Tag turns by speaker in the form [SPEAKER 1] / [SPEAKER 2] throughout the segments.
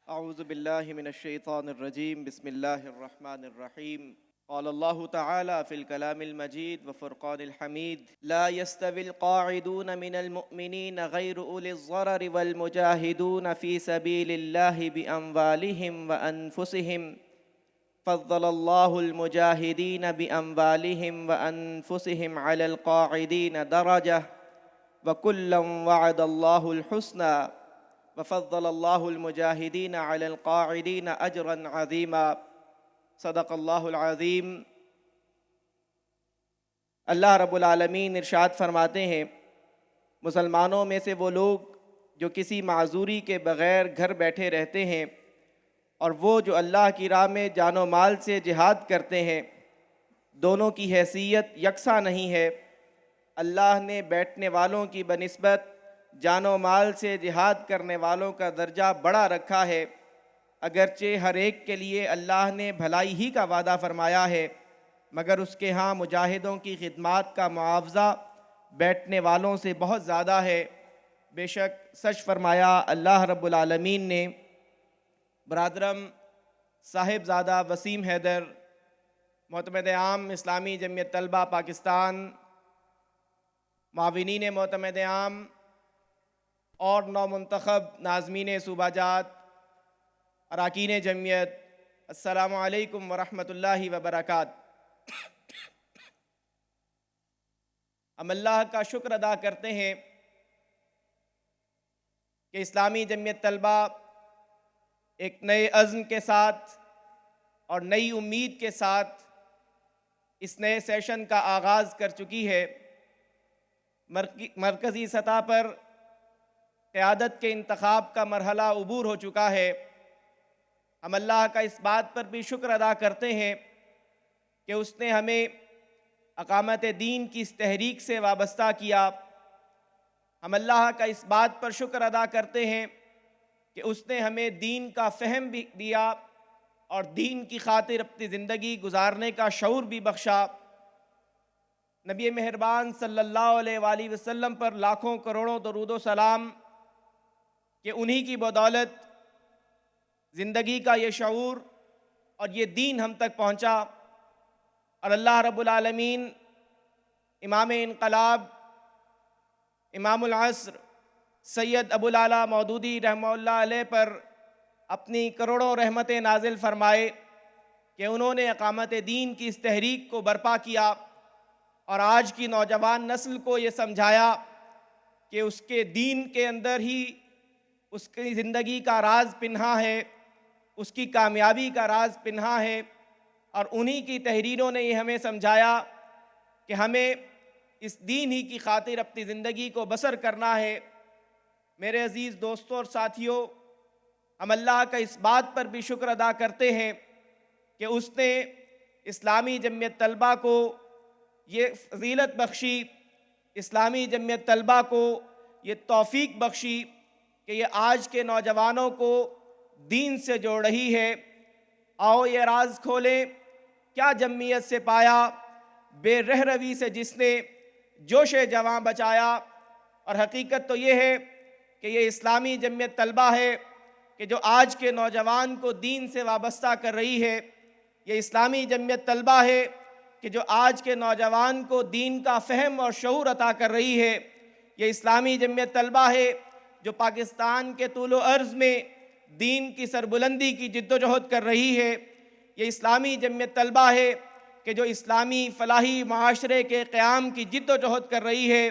[SPEAKER 1] اعوذ باللہ من الشیطان الرجیم بسم اللہ الرحمن الرحیم قال اللہ تعالی فی الکلام المجید وفرقان الحمید لا يستوي القاعدون من المؤمنین غیر اولی الضرر والمجاہدون فی سبیل اللہ باموالہم وانفسہم فضل اللہ المجاہدین باموالہم وانفسہم علی القاعدین درجہ وکلا وعد اللہ الحسنى وفضل اللہ المجاہدین علی القاعدین اجرا عظیما صدق اللہ العظیم۔ اللہ رب العالمین ارشاد فرماتے ہیں، مسلمانوں میں سے وہ لوگ جو کسی معذوری کے بغیر گھر بیٹھے رہتے ہیں اور وہ جو اللہ کی راہ میں جان و مال سے جہاد کرتے ہیں، دونوں کی حیثیت یکساں نہیں ہے۔ اللہ نے بیٹھنے والوں کی بنسبت جان و مال سے جہاد کرنے والوں کا درجہ بڑا رکھا ہے، اگرچہ ہر ایک کے لیے اللہ نے بھلائی ہی کا وعدہ فرمایا ہے، مگر اس کے ہاں مجاہدوں کی خدمات کا معاوضہ بیٹھنے والوں سے بہت زیادہ ہے۔ بے شک سچ فرمایا اللہ رب العالمین نے۔ برادرم صاحبزادہ وسیم حیدر، معتمد عام اسلامی جمعیت طلبہ پاکستان، معاونین معتمد عام اور نومنتخب ناظمین صوبہ جات، اراکین جمعیت، السلام علیکم ورحمۃ اللہ وبرکاتہ۔ ہم اللہ کا شکر ادا کرتے ہیں کہ اسلامی جمعیت طلبہ ایک نئے عزم کے ساتھ اور نئی امید کے ساتھ اس نئے سیشن کا آغاز کر چکی ہے۔ مرکزی سطح پر قیادت کے انتخاب کا مرحلہ عبور ہو چکا ہے۔ ہم اللہ کا اس بات پر بھی شکر ادا کرتے ہیں کہ اس نے ہمیں اقامت دین کی اس تحریک سے وابستہ کیا۔ ہم اللہ کا اس بات پر شکر ادا کرتے ہیں کہ اس نے ہمیں دین کا فہم بھی دیا اور دین کی خاطر اپنی زندگی گزارنے کا شعور بھی بخشا۔ نبی مہربان صلی اللہ علیہ وآلہ وسلم پر لاکھوں کروڑوں درود و سلام کہ انہی کی بدولت زندگی کا یہ شعور اور یہ دین ہم تک پہنچا، اور اللہ رب العالمین امام انقلاب، امام العصر سید ابو العلا مودودی رحمہ اللہ علیہ پر اپنی کروڑوں رحمتیں نازل فرمائے کہ انہوں نے اقامت دین کی اس تحریک کو برپا کیا اور آج کی نوجوان نسل کو یہ سمجھایا کہ اس کے دین کے اندر ہی اس کی زندگی کا راز پنہا ہے، اس کی کامیابی کا راز پنہا ہے، اور انہی کی تحریروں نے یہ ہمیں سمجھایا کہ ہمیں اس دین ہی کی خاطر اپنی زندگی کو بسر کرنا ہے۔ میرے عزیز دوستوں اور ساتھیوں، ہم اللہ کا اس بات پر بھی شکر ادا کرتے ہیں کہ اس نے اسلامی جمعیت طلبہ کو یہ فضیلت بخشی، اسلامی جمعیت طلبہ کو یہ توفیق بخشی کہ یہ آج کے نوجوانوں کو دین سے جوڑ رہی ہے۔ آؤ یہ راز کھولیں، کیا جمعیت سے پایا بے رہ روی سے جس نے جوش جواں بچایا۔ اور حقیقت تو یہ ہے کہ یہ اسلامی جمعیت طلبہ ہے کہ جو آج کے نوجوان کو دین سے وابستہ کر رہی ہے۔ یہ اسلامی جمعیت طلبہ ہے کہ جو آج کے نوجوان کو دین کا فہم اور شعور عطا کر رہی ہے۔ یہ اسلامی جمعیت طلبہ ہے جو پاکستان کے طول و عرض میں دین کی سربلندی کی جد و جہد کر رہی ہے۔ یہ اسلامی جمعیت طلبہ ہے کہ جو اسلامی فلاحی معاشرے کے قیام کی جد و جہد کر رہی ہے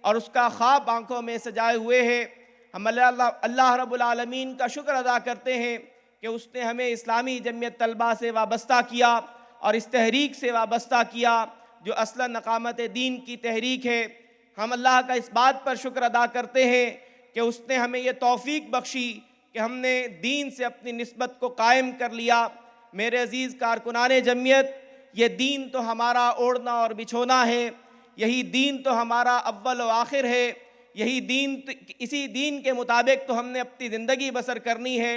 [SPEAKER 1] اور اس کا خواب آنکھوں میں سجائے ہوئے ہے۔ ہم اللہ رب العالمین کا شکر ادا کرتے ہیں کہ اس نے ہمیں اسلامی جمعیت طلبہ سے وابستہ کیا اور اس تحریک سے وابستہ کیا جو اصلاً اقامت دین کی تحریک ہے۔ ہم اللہ کا اس بات پر شکر ادا کرتے ہیں کہ اس نے ہمیں یہ توفیق بخشی کہ ہم نے دین سے اپنی نسبت کو قائم کر لیا۔ میرے عزیز کارکنان جمعیت، یہ دین تو ہمارا اوڑھنا اور بچھونا ہے، یہی دین تو ہمارا اول و آخر ہے، اسی دین کے مطابق تو ہم نے اپنی زندگی بسر کرنی ہے،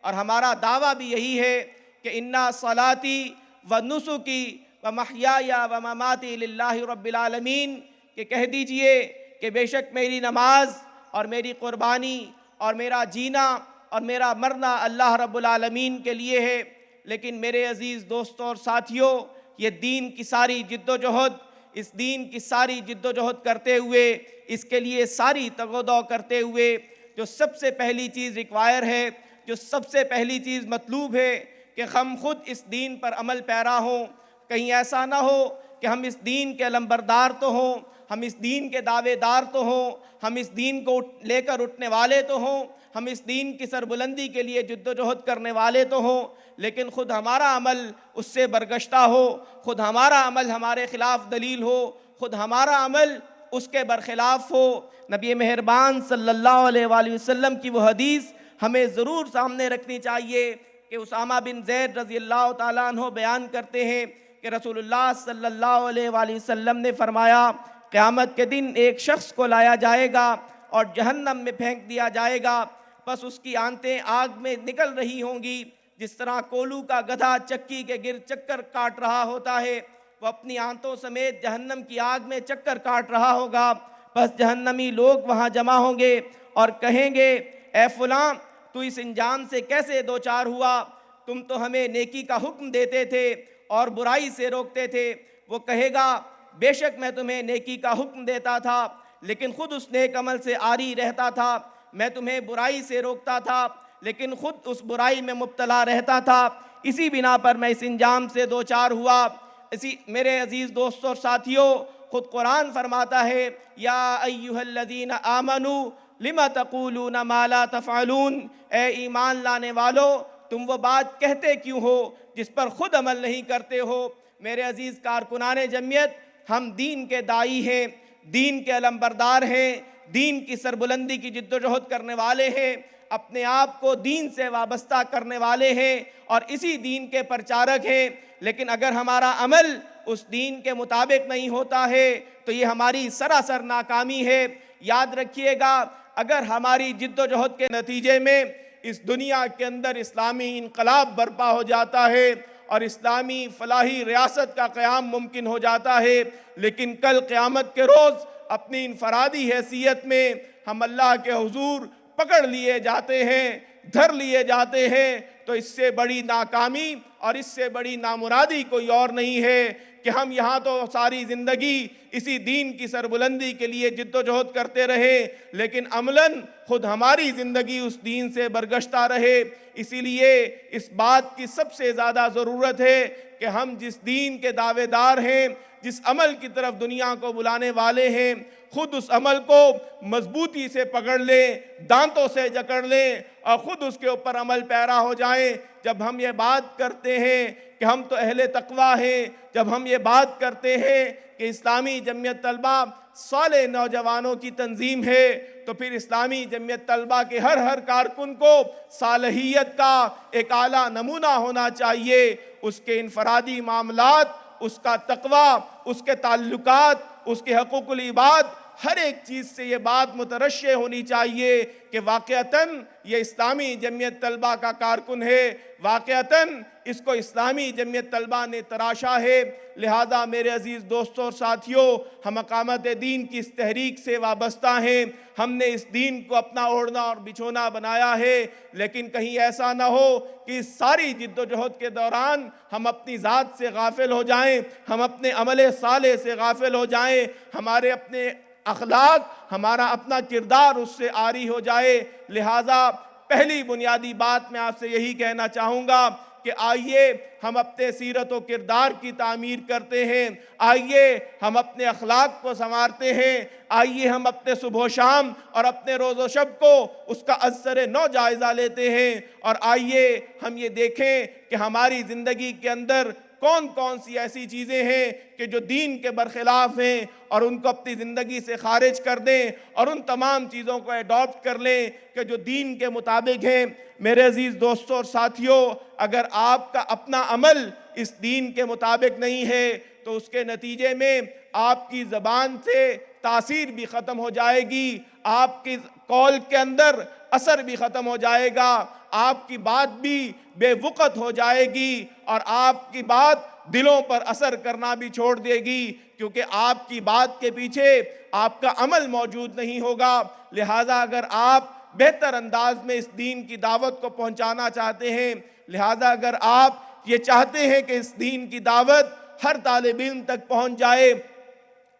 [SPEAKER 1] اور ہمارا دعویٰ بھی یہی ہے کہ اِنَّا صَلَاتِي وَنُسُكِي وَمَحْيَايَ وَمَمَاتِي لِلَّهِ رَبِّ الْعَالَمِينَ کہ کہہ دیجئے کہ بے شک میری نماز اور میری قربانی اور میرا جینا اور میرا مرنا اللہ رب العالمین کے لیے ہے۔ لیکن میرے عزیز دوستوں اور ساتھیوں، یہ دین کی ساری جد و جہد، اس دین کی ساری جد و جہد کرتے ہوئے، اس کے لیے ساری تگ و دو کرتے ہوئے، جو سب سے پہلی چیز ریکوائر ہے، جو سب سے پہلی چیز مطلوب ہے کہ ہم خود اس دین پر عمل پیرا ہوں۔ کہیں ایسا نہ ہو کہ ہم اس دین کے علمبردار تو ہوں، ہم اس دین کے دعوے دار تو ہوں، ہم اس دین کو لے کر اٹھنے والے تو ہوں، ہم اس دین کی سربلندی کے لیے جد و جہد کرنے والے تو ہوں، لیکن خود ہمارا عمل اس سے برگشتہ ہو، خود ہمارا عمل ہمارے خلاف دلیل ہو، خود ہمارا عمل اس کے برخلاف ہو۔ نبی مہربان صلی اللہ علیہ وآلہ وسلم کی وہ حدیث ہمیں ضرور سامنے رکھنی چاہیے کہ اسامہ بن زید رضی اللہ تعالیٰ عنہ بیان کرتے ہیں کہ رسول اللہ صلی اللہ علیہ وآلہ وسلم نے فرمایا، قیامت کے دن ایک شخص کو لایا جائے گا اور جہنم میں پھینک دیا جائے گا، بس اس کی آنتیں آگ میں نکل رہی ہوں گی، جس طرح کولو کا گدھا چکی کے گرد چکر کاٹ رہا ہوتا ہے، وہ اپنی آنتوں سمیت جہنم کی آگ میں چکر کاٹ رہا ہوگا۔ بس جہنمی لوگ وہاں جمع ہوں گے اور کہیں گے، اے فلاں، تو اس انجام سے کیسے دوچار ہوا؟ تم تو ہمیں نیکی کا حکم دیتے تھے اور برائی سے روکتے تھے۔ وہ کہے گا، بے شک میں تمہیں نیکی کا حکم دیتا تھا، لیکن خود اس نیک عمل سے عاری رہتا تھا۔ میں تمہیں برائی سے روکتا تھا، لیکن خود اس برائی میں مبتلا رہتا تھا۔ اسی بنا پر میں اس انجام سے دوچار ہوا۔ میرے عزیز دوستوں اور ساتھیوں، خود قرآن فرماتا ہے، یا ایھا الذین آمنوا لم تقولون ما لا تفعلون، اے ایمان لانے والو، تم وہ بات کہتے کیوں ہو جس پر خود عمل نہیں کرتے ہو۔ میرے عزیز کارکنان جمعیت، ہم دین کے داعی ہیں، دین کے علمبردار ہیں، دین کی سربلندی کی جد و جہد کرنے والے ہیں، اپنے آپ کو دین سے وابستہ کرنے والے ہیں اور اسی دین کے پرچارک ہیں، لیکن اگر ہمارا عمل اس دین کے مطابق نہیں ہوتا ہے تو یہ ہماری سراسر ناکامی ہے۔ یاد رکھیے گا، اگر ہماری جد و جہد کے نتیجے میں اس دنیا کے اندر اسلامی انقلاب برپا ہو جاتا ہے اور اسلامی فلاحی ریاست کا قیام ممکن ہو جاتا ہے، لیکن کل قیامت کے روز اپنی انفرادی حیثیت میں ہم اللہ کے حضور پکڑ لیے جاتے ہیں، دھر لیے جاتے ہیں، تو اس سے بڑی ناکامی اور اس سے بڑی نامرادی کوئی اور نہیں ہے کہ ہم یہاں تو ساری زندگی اسی دین کی سربلندی کے لیے جد و جہد کرتے رہے، لیکن عملاً خود ہماری زندگی اس دین سے برگشتہ رہے۔ اسی لیے اس بات کی سب سے زیادہ ضرورت ہے کہ ہم جس دین کے دعوے دار ہیں، جس عمل کی طرف دنیا کو بلانے والے ہیں، خود اس عمل کو مضبوطی سے پکڑ لیں، دانتوں سے جکڑ لیں اور خود اس کے اوپر عمل پیرا ہو جائیں۔ جب ہم یہ بات کرتے ہیں کہ ہم تو اہل تقویٰ ہیں، جب ہم یہ بات کرتے ہیں کہ اسلامی جمعیت طلبہ صالح نوجوانوں کی تنظیم ہے، تو پھر اسلامی جمعیت طلبہ کے ہر کارکن کو صالحیت کا ایک اعلیٰ نمونہ ہونا چاہیے۔ اس کے انفرادی معاملات، اس کا تقویٰ، اس کے تعلقات، اس کے حقوق العباد، ہر ایک چیز سے یہ بات مترشح ہونی چاہیے کہ واقعتاً یہ اسلامی جمعیت طلبہ کا کارکن ہے، واقعتاً اس کو اسلامی جمعیت طلبہ نے تراشا ہے۔ لہذا میرے عزیز دوستوں اور ساتھیوں، ہم اقامت دین کی اس تحریک سے وابستہ ہیں، ہم نے اس دین کو اپنا اوڑھنا اور بچھونا بنایا ہے، لیکن کہیں ایسا نہ ہو کہ اس ساری جد و جہد کے دوران ہم اپنی ذات سے غافل ہو جائیں، ہم اپنے عمل صالح سے غافل ہو جائیں، ہمارے اپنے اخلاق، ہمارا اپنا کردار اس سے عاری ہو جائے۔ لہٰذا پہلی بنیادی بات میں آپ سے یہی کہنا چاہوں گا کہ آئیے ہم اپنے سیرت و کردار کی تعمیر کرتے ہیں، آئیے ہم اپنے اخلاق کو سنوارتے ہیں، آئیے ہم اپنے صبح و شام اور اپنے روز و شب کو اس کا ازسر نو جائزہ لیتے ہیں، اور آئیے ہم یہ دیکھیں کہ ہماری زندگی کے اندر کون کون سی ایسی چیزیں ہیں کہ جو دین کے برخلاف ہیں، اور ان کو اپنی زندگی سے خارج کر دیں اور ان تمام چیزوں کو ایڈاپٹ کر لیں کہ جو دین کے مطابق ہیں۔ میرے عزیز دوستوں اور ساتھیوں، اگر آپ کا اپنا عمل اس دین کے مطابق نہیں ہے تو اس کے نتیجے میں آپ کی زبان سے تاثیر بھی ختم ہو جائے گی، آپ کی قول کے اندر اثر بھی ختم ہو جائے گا، آپ کی بات بھی بے وقت ہو جائے گی، اور آپ کی بات دلوں پر اثر کرنا بھی چھوڑ دے گی، کیونکہ آپ کی بات کے پیچھے آپ کا عمل موجود نہیں ہوگا۔ لہٰذا اگر آپ بہتر انداز میں اس دین کی دعوت کو پہنچانا چاہتے ہیں۔ لہٰذا اگر آپ یہ چاہتے ہیں کہ اس دین کی دعوت ہر طالب علم تک پہنچ جائے،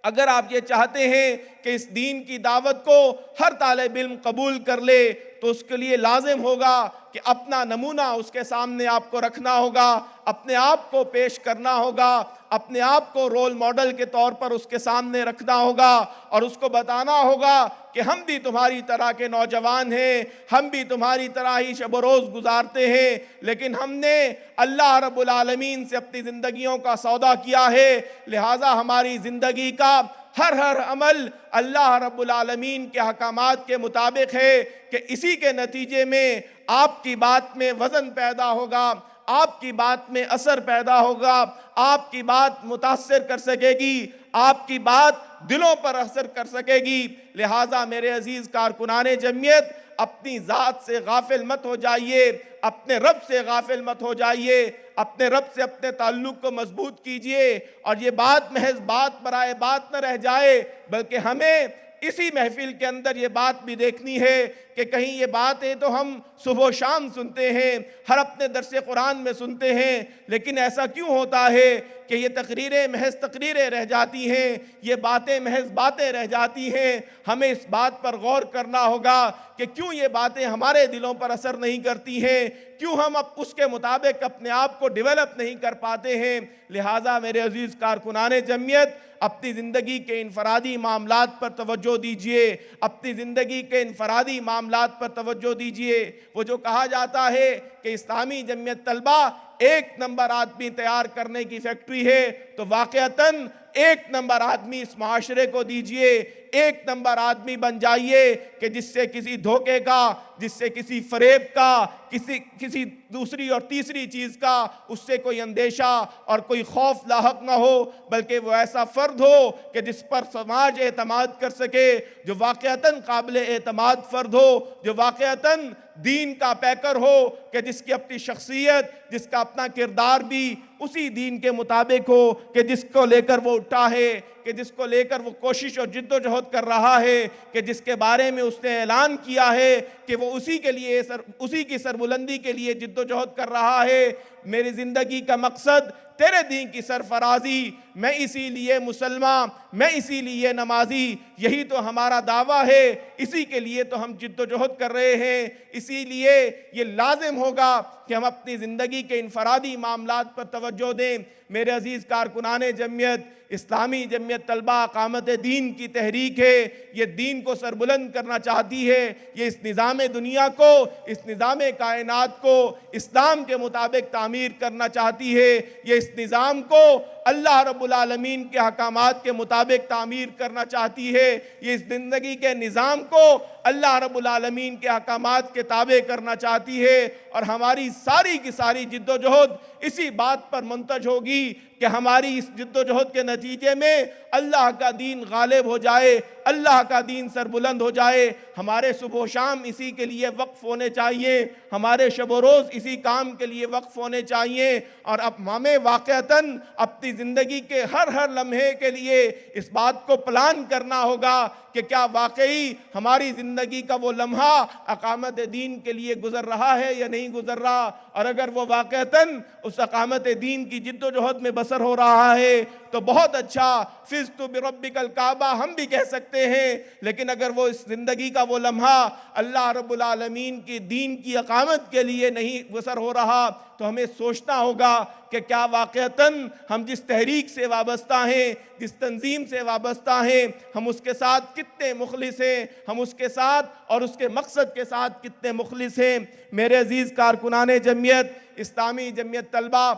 [SPEAKER 1] اگر آپ یہ چاہتے ہیں کہ اس دین کی دعوت کو ہر طالب علم قبول کر لے، تو اس کے لیے لازم ہوگا کہ اپنا نمونہ اس کے سامنے آپ کو رکھنا ہوگا، اپنے آپ کو پیش کرنا ہوگا، اپنے آپ کو رول ماڈل کے طور پر اس کے سامنے رکھنا ہوگا، اور اس کو بتانا ہوگا کہ ہم بھی تمہاری طرح کے نوجوان ہیں، ہم بھی تمہاری طرح ہی شب و روز گزارتے ہیں، لیکن ہم نے اللہ رب العالمین سے اپنی زندگیوں کا سودا کیا ہے، لہٰذا ہماری زندگی کا ہر عمل اللہ رب العالمین کے احکامات کے مطابق ہے، کہ اسی کے نتیجے میں آپ کی بات میں وزن پیدا ہوگا، آپ کی بات میں اثر پیدا ہوگا، آپ کی بات متاثر کر سکے گی، آپ کی بات دلوں پر اثر کر سکے گی۔ لہٰذا میرے عزیز کارکنان جمعیت، اپنی ذات سے غافل مت ہو جائیے، اپنے رب سے غافل مت ہو جائیے، اپنے رب سے اپنے تعلق کو مضبوط کیجئے، اور یہ بات محض بات برائے بات نہ رہ جائے، بلکہ ہمیں اسی محفل کے اندر یہ بات بھی دیکھنی ہے کہ کہیں یہ باتیں تو ہم صبح و شام سنتے ہیں، ہر اپنے درس قرآن میں سنتے ہیں، لیکن ایسا کیوں ہوتا ہے کہ یہ تقریریں محض تقریریں رہ جاتی ہیں، یہ باتیں محض باتیں رہ جاتی ہیں؟ ہمیں اس بات پر غور کرنا ہوگا کہ کیوں یہ باتیں ہمارے دلوں پر اثر نہیں کرتی ہیں، کیوں ہم اب اس کے مطابق اپنے آپ کو ڈیولپ نہیں کر پاتے ہیں۔ لہٰذا میرے عزیز کارکنان جمعیت، اپنی زندگی کے انفرادی معاملات پر توجہ دیجئے، اپنی زندگی کے انفرادی معاملات پر توجہ دیجئے۔ وہ جو کہا جاتا ہے کہ اسلامی جمعیت طلبہ ایک نمبر آدمی تیار کرنے کی فیکٹری ہے، تو واقعتاً ایک نمبر آدمی اس معاشرے کو دیجئے، ایک نمبر آدمی بن جائیے کہ جس سے کسی دھوکے کا، جس سے کسی فریب کا، کسی دوسری اور تیسری چیز کا اس سے کوئی اندیشہ اور کوئی خوف لاحق نہ ہو، بلکہ وہ ایسا فرد ہو کہ جس پر سماج اعتماد کر سکے، جو واقعتاً قابل اعتماد فرد ہو، جو واقعتاً دین کا پیکر ہو، کہ جس کی اپنی شخصیت، جس کا اپنا کردار بھی اسی دین کے مطابق ہو، کہ جس کو لے کر وہ اٹھا ہے، کہ جس کو لے کر وہ کوشش اور جد و جہد کر رہا ہے، کہ جس کے بارے میں اس نے اعلان کیا ہے کہ وہ اسی کی سربلندی کے لیے جد و جہد کر رہا ہے۔ میری زندگی کا مقصد تیرے دین کی سرفرازی، میں اسی لیے مسلمان، میں اسی لیے نمازی، یہی تو ہمارا دعویٰ ہے، اسی کے لیے تو ہم جد و جہد کر رہے ہیں۔ اسی لیے یہ لازم ہوگا کہ ہم اپنی زندگی کے انفرادی معاملات پر توجہ دیں۔ میرے عزیز کارکنان جمعیت، اسلامی جمعیت طلبہ اقامت دین کی تحریک ہے، یہ دین کو سربلند کرنا چاہتی ہے، یہ اس نظام دنیا کو، اس نظام کائنات کو اسلام کے مطابق تعمیر کرنا چاہتی ہے، یہ اس نظام کو اللہ رب العالمین کے احکامات کے مطابق تعمیر کرنا چاہتی ہے، یہ اس زندگی کے نظام کو اللہ رب العالمین کے احکامات کے تابع کرنا چاہتی ہے، اور ہماری ساری کی ساری جد و جہد اسی بات پر منتج ہوگی کہ ہماری اس جد و جہد کے نتیجے میں اللہ کا دین غالب ہو جائے، اللہ کا دین سربلند ہو جائے۔ ہمارے صبح و شام اسی کے لیے وقف ہونے چاہیے، ہمارے شب و روز اسی کام کے لیے وقف ہونے چاہیے، اور اب ہمیں واقعتاً اپنی زندگی کے ہر لمحے کے لیے اس بات کو پلان کرنا ہوگا کہ کیا واقعی ہماری زندگی کا وہ لمحہ اقامت دین کے لیے گزر رہا ہے یا نہیں گزر رہا، اور اگر وہ واقعتاً اس اقامت دین کی جد و جہد میں بسر ہو رہا ہے تو بہت اچھا، فزت بربک الکعبہ ہم بھی کہہ سکتے ہیں، لیکن اگر وہ اس زندگی کا وہ لمحہ اللہ رب العالمین کی دین کی اقامت کے لیے نہیں بسر ہو رہا، تو ہمیں سوچنا ہوگا کہ کیا واقعتاً ہم جس تحریک سے وابستہ ہیں، جس تنظیم سے وابستہ ہیں، ہم اس کے ساتھ کتنے مخلص ہیں، ہم اس کے ساتھ اور اس کے مقصد کے ساتھ کتنے مخلص ہیں۔ میرے عزیز کارکنان جمعیت، اسلامی جمعیت طلبہ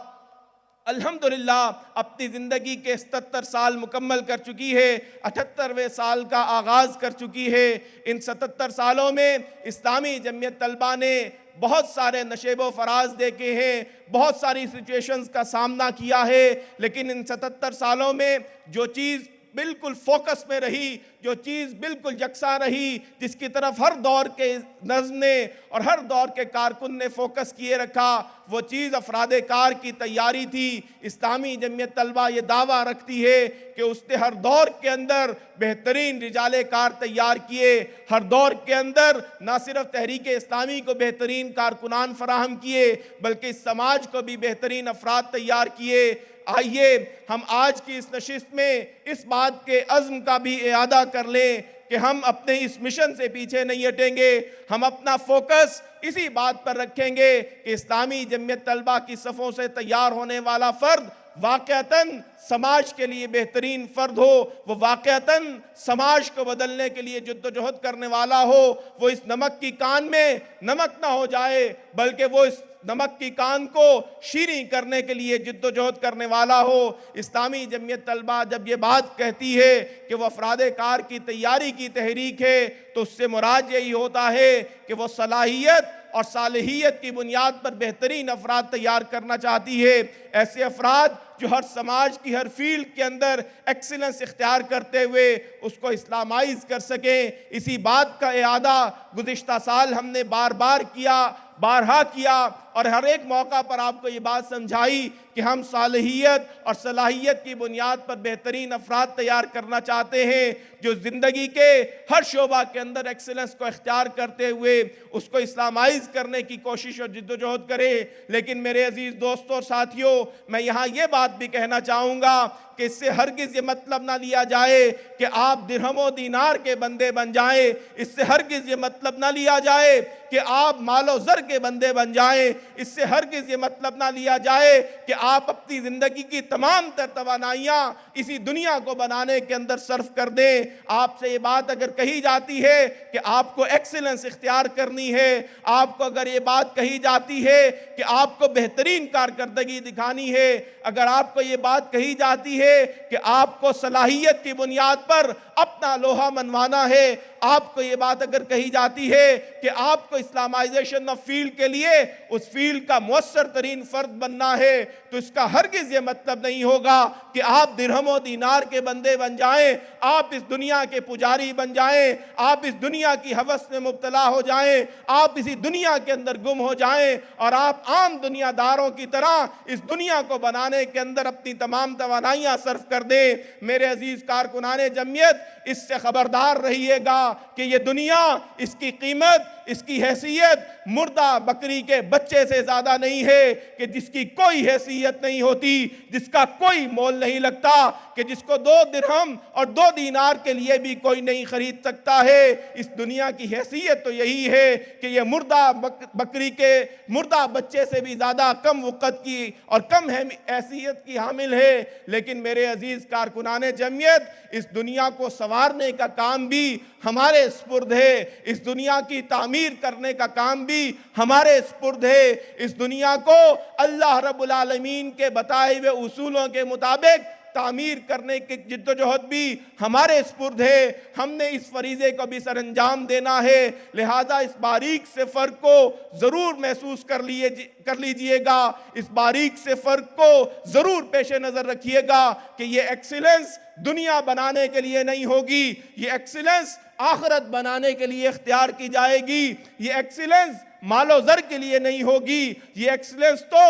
[SPEAKER 1] الحمدللہ اپنی زندگی کے 77 سال مکمل کر چکی ہے، 78ویں سال کا آغاز کر چکی ہے۔ ان 77 سالوں میں اسلامی جمعیت طلبہ نے بہت سارے نشیب و فراز دیکھے ہیں، بہت ساری سچویشنز کا سامنا کیا ہے، لیکن ان 77 سالوں میں جو چیز بالکل فوکس میں رہی، جو چیز بالکل یکساں رہی، جس کی طرف ہر دور کے نظم نے اور ہر دور کے کارکن نے فوکس کیے رکھا، وہ چیز افراد کار کی تیاری تھی۔ اسلامی جمعیت طلبہ یہ دعویٰ رکھتی ہے کہ اس نے ہر دور کے اندر بہترین رجال کار تیار کیے، ہر دور کے اندر نہ صرف تحریک اسلامی کو بہترین کارکنان فراہم کیے بلکہ اس سماج کو بھی بہترین افراد تیار کیے۔ آئیے ہم آج کی اس نشست میں اس بات کے عزم کا بھی اعادہ کر لیں کہ ہم اپنے اس مشن سے پیچھے نہیں ہٹیں گے، ہم اپنا فوکس اسی بات پر رکھیں گے کہ اسلامی جمعیت طلبہ کی صفوں سے تیار ہونے والا فرد واقعتاً سماج کے لیے بہترین فرد ہو، وہ واقعتاً سماج کو بدلنے کے لیے جد و جہد کرنے والا ہو، وہ اس نمک کی کان میں نمک نہ ہو جائے بلکہ وہ اس نمک کی کان کو شیریں کرنے کے لیے جد و جہد کرنے والا ہو۔ اسلامی جمعیت طلبہ جب یہ بات کہتی ہے کہ وہ افراد کار کی تیاری کی تحریک ہے تو اس سے مراد یہی ہوتا ہے کہ وہ صلاحیت اور صالحیت کی بنیاد پر بہترین افراد تیار کرنا چاہتی ہے، ایسے افراد جو ہر سماج کی ہر فیلڈ کے اندر ایکسیلنس اختیار کرتے ہوئے اس کو اسلامائز کر سکیں۔ اسی بات کا اعادہ گزشتہ سال ہم نے بار بار کیا، بارہا کیا اور ہر ایک موقع پر آپ کو یہ بات سمجھائی کہ ہم صالحیت اور صلاحیت کی بنیاد پر بہترین افراد تیار کرنا چاہتے ہیں جو زندگی کے ہر شعبہ کے اندر ایکسیلنس کو اختیار کرتے ہوئے اس کو اسلامائز کرنے کی کوشش اور جد و جہد کرے۔ لیکن میرے عزیز دوستوں اور ساتھیوں، میں یہاں یہ بات بھی کہنا چاہوں گا کہ اس سے ہرگز یہ مطلب نہ لیا جائے کہ آپ درہم و دینار کے بندے بن جائیں، اس سے ہرگز یہ مطلب نہ لیا جائے کہ آپ مال و زر کے بندے بن جائیں، اس سے ہرگز یہ مطلب نہ لیا جائے کہ آپ اپنی زندگی کی تمام تر توانائیاں اسی دنیا کو بنانے کے اندر صرف کر دیں۔ آپ سے یہ بات اگر کہی جاتی ہے کہ آپ کو ایکسیلنس اختیار کرنی ہے، آپ کو اگر یہ بات کہی جاتی ہے کہ آپ کو بہترین کارکردگی دکھانی ہے، اگر آپ کو یہ بات کہی جاتی ہے کہ آپ کو صلاحیت کی بنیاد پر اپنا لوہا منوانا ہے، آپ کو یہ بات اگر کہی جاتی ہے کہ آپ کو اسلامائزیشن آف فیلڈ کے لیے اس فیلڈ کا مؤثر ترین فرد بننا ہے، تو اس کا ہرگز یہ مطلب نہیں ہوگا کہ آپ درہم و دینار کے بندے بن جائیں، آپ اس دنیا کے پجاری بن جائیں، آپ اس دنیا کی ہوس میں مبتلا ہو جائیں، آپ اسی دنیا کے اندر گم ہو جائیں اور آپ عام دنیا داروں کی طرح اس دنیا کو بنانے کے اندر اپنی تمام توانائیاں صرف کر دیں۔ میرے عزیز کارکنان جمعیت، اس سے خبردار رہیے گا کہ یہ دنیا، اس کی قیمت، اس کی حیثیت مردہ بکری کے بچے سے زیادہ نہیں ہے کہ جس کی کوئی حیثیت نہیں ہوتی، جس کا کوئی مول نہیں لگتا، کہ جس کو 2 درہم اور 2 دینار کے لیے بھی کوئی نہیں خرید سکتا ہے۔ اس دنیا کی حیثیت تو یہی ہے کہ یہ مردہ بکری کے مردہ بچے سے بھی زیادہ کم وقت کی اور کم حیثیت کی حامل ہے۔ لیکن میرے عزیز کارکنان جمعیت، اس دنیا کو سنوارنے کا کام بھی ہمارے سپرد ہے، اس دنیا کی تعمیر کرنے کا کام بھی ہمارے سپرد ہے، اس دنیا کو اللہ رب العالمین کے بتائے ہوئے اصولوں کے مطابق تعمیر کرنے کی جد و جہد بھی ہمارے سپرد ہے۔ ہم نے اس فریضے کو بھی سر انجام دینا ہے، لہذا اس باریک سے فرق کو ضرور محسوس کر لیجئے گا، اس باریک سے فرق کو ضرور پیش نظر رکھیے گا کہ یہ ایکسیلنس دنیا بنانے کے لیے نہیں ہوگی، یہ ایکسیلنس آخرت بنانے کے لیے اختیار کی جائے گی، یہ ایکسیلنس مال و زر کے لیے نہیں ہوگی، یہ ایکسیلنس تو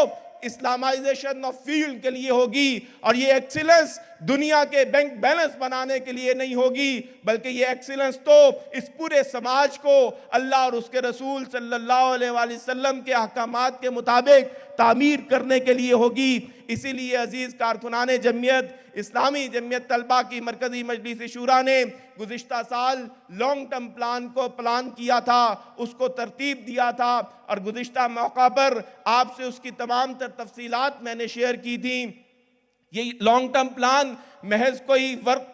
[SPEAKER 1] اسلامائزیشن آف فیلڈ کے لیے ہوگی، اور یہ ایکسیلنس دنیا کے بینک بیلنس بنانے کے لیے نہیں ہوگی، بلکہ یہ ایکسیلنس تو اس پورے سماج کو اللہ اور اس کے رسول صلی اللہ علیہ وآلہ وسلم کے احکامات کے مطابق تعمیر کرنے کے لیے ہوگی۔ اسی لیے عزیز کارکنان جمعیت، اسلامی جمعیت طلبہ کی مرکزی مجلس شورا نے گزشتہ سال لانگ ٹرم پلان کو پلان کیا تھا، اس کو ترتیب دیا تھا، اور گزشتہ موقع پر آپ سے اس کی تمام تر تفصیلات میں نے شیئر کی تھیں۔ یہ لانگ ٹرم پلان محض کوئی ورق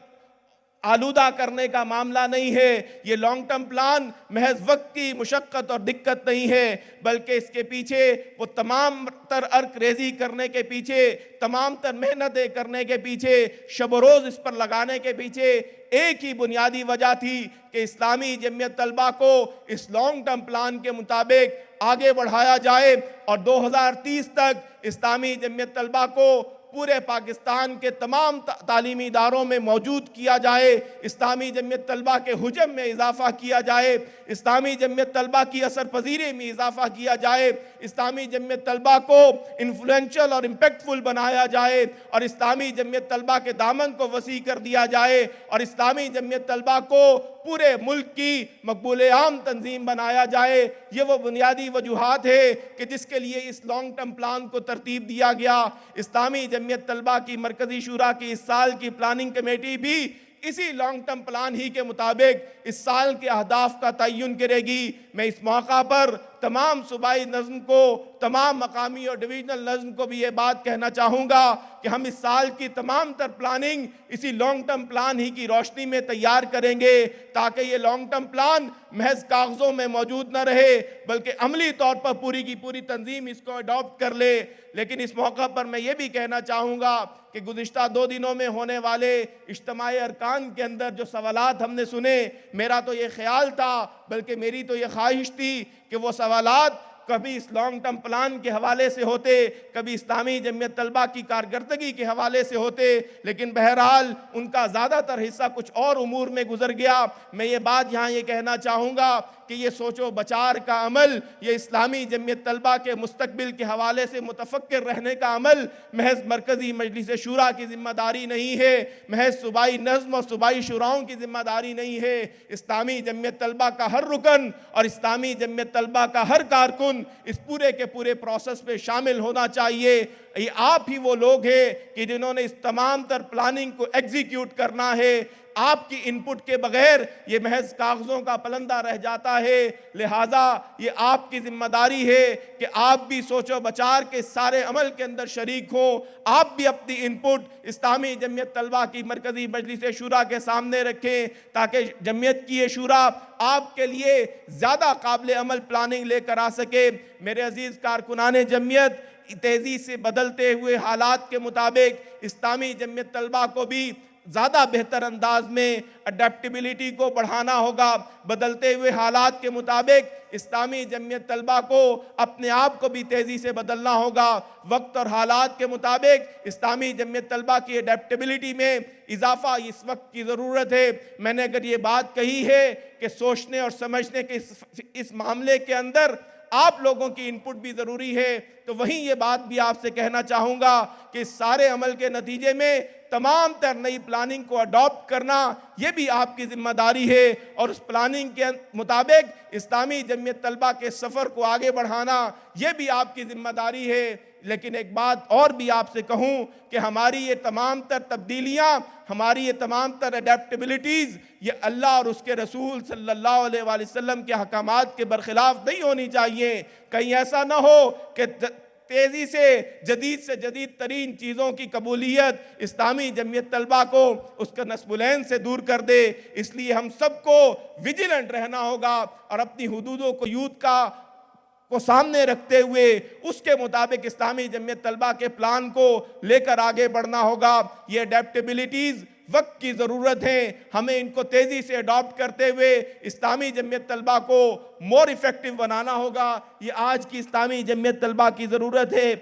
[SPEAKER 1] آلودہ کرنے کا معاملہ نہیں ہے، یہ لانگ ٹرم پلان محض وقت کی مشقت اور دقت نہیں ہے، بلکہ اس کے پیچھے وہ تمام تر ارک ریزی کرنے کے پیچھے، تمام تر محنتیں کرنے کے پیچھے، شب و روز اس پر لگانے کے پیچھے ایک ہی بنیادی وجہ تھی کہ اسلامی جمعیت طلبہ کو اس لانگ ٹرم پلان کے مطابق آگے بڑھایا جائے اور 2030 تک اسلامی جمعیت طلبہ کو پورے پاکستان کے تمام تعلیمی اداروں میں موجود کیا جائے، اسلامی جمعیت طلبہ کے حجم میں اضافہ کیا جائے، اسلامی جمعیت طلبہ کی اثر پذیری میں اضافہ کیا جائے، اسلامی جمعیت طلبہ کو انفلوئنشل اور امپیکٹفل بنایا جائے، اور اسلامی جمعیت طلبہ کے دامن کو وسیع کر دیا جائے، اور اسلامی جمعیت طلبہ کو پورے ملک کی مقبول عام تنظیم بنایا جائے۔ یہ وہ بنیادی وجوہات ہے کہ جس کے لیے اس لانگ ٹرم پلان کو ترتیب دیا گیا۔ اسلامی جمعیت طلبہ کی مرکزی شورا کی اس سال کی پلاننگ کمیٹی بھی اسی لانگ ٹرم پلان ہی کے مطابق اس سال کے اہداف کا تعین کرے گی۔ میں اس موقع پر تمام صوبائی نظم کو، تمام مقامی اور ڈویژنل نظم کو بھی یہ بات کہنا چاہوں گا کہ ہم اس سال کی تمام تر پلاننگ اسی لانگ ٹرم پلان ہی کی روشنی میں تیار کریں گے، تاکہ یہ لانگ ٹرم پلان محض کاغذوں میں موجود نہ رہے بلکہ عملی طور پر پوری کی پوری تنظیم اس کو اڈاپٹ کر لے۔ لیکن اس موقع پر میں یہ بھی کہنا چاہوں گا کہ گزشتہ 2 دنوں میں ہونے والے اجتماع ارکان کے اندر جو سوالات ہم نے سنے، میرا تو یہ خیال تھا، بلکہ میری تو یہ خواہش تھی کہ وہ سوالات کبھی اس لانگ ٹرم پلان کے حوالے سے ہوتے، کبھی اسلامی جمعیت طلبہ کی کارکردگی کے حوالے سے ہوتے، لیکن بہرحال ان کا زیادہ تر حصہ کچھ اور امور میں گزر گیا۔ میں یہ بات یہاں یہ کہنا چاہوں گا کہ یہ سوچ و بچار کا عمل، یہ اسلامی جمعیت طلبہ کے مستقبل کے حوالے سے متفکر رہنے کا عمل محض مرکزی مجلس شورا کی ذمہ داری نہیں ہے، محض صوبائی نظم اور صوبائی شوراؤں کی ذمہ داری نہیں ہے۔ اسلامی جمعیت طلبہ کا ہر رکن اور اسلامی جمعیت طلبہ کا ہر کارکن اس پورے کے پورے پروسیس پہ شامل ہونا چاہیے۔ یہ آپ ہی وہ لوگ ہیں کہ جنہوں نے اس تمام تر پلاننگ کو ایگزیکیوٹ کرنا ہے۔ آپ کی انپٹ کے بغیر یہ محض کاغذوں کا پلندہ رہ جاتا ہے، لہٰذا یہ آپ کی ذمہ داری ہے کہ آپ بھی سوچ و بچار کے سارے عمل کے اندر شریک ہوں، آپ بھی اپنی انپٹ اسلامی جمعیت طلبہ کی مرکزی مجلس شورا کے سامنے رکھیں، تاکہ جمعیت کی یہ شورا آپ کے لیے زیادہ قابل عمل پلاننگ لے کر آ سکے۔ میرے عزیز کارکنان جمعیت، تیزی سے بدلتے ہوئے حالات کے مطابق اسلامی جمعیت طلبہ کو بھی زیادہ بہتر انداز میں اڈیپٹیبلٹی کو بڑھانا ہوگا۔ بدلتے ہوئے حالات کے مطابق اسلامی جمعیت طلبہ کو اپنے آپ کو بھی تیزی سے بدلنا ہوگا۔ وقت اور حالات کے مطابق اسلامی جمعیت طلبہ کی اڈیپٹیبلٹی میں اضافہ اس وقت کی ضرورت ہے۔ میں نے اگر یہ بات کہی ہے کہ سوچنے اور سمجھنے کے اس معاملے کے اندر آپ لوگوں کی انپٹ بھی ضروری ہے، تو وہیں یہ بات بھی آپ سے کہنا چاہوں گا کہ اس سارے عمل کے نتیجے میں تمام تر نئی پلاننگ کو اڈاپٹ کرنا یہ بھی آپ کی ذمہ داری ہے، اور اس پلاننگ کے مطابق اسلامی جمعیت طلبہ کے سفر کو آگے بڑھانا یہ بھی آپ کی ذمہ داری ہے۔ لیکن ایک بات اور بھی آپ سے کہوں کہ ہماری یہ تمام تر تبدیلیاں، ہماری یہ تمام تر اڈیپٹیبلٹیز یہ اللہ اور اس کے رسول صلی اللہ علیہ وآلہ وسلم کے احکامات کے برخلاف نہیں ہونی چاہیے۔ کہیں ایسا نہ ہو کہ تیزی سے جدید ترین چیزوں کی قبولیت اسلامی جمعیت طلبہ کو اس کا نصب العین سے دور کر دے۔ اس لیے ہم سب کو ویجیلنٹ رہنا ہوگا اور اپنی حدودوں کو یوتھ کو سامنے رکھتے ہوئے اس کے مطابق اسلامی جمعیت طلبہ کے پلان کو لے کر آگے بڑھنا ہوگا۔ یہ اڈیپٹیبلٹیز وقت کی ضرورت ہے، ہمیں ان کو تیزی سے اڈاپٹ کرتے ہوئے اسلامی جمعیت طلبہ کو مور ایفیکٹو بنانا ہوگا۔ یہ آج کی اسلامی جمعیت طلبہ کی ضرورت ہے۔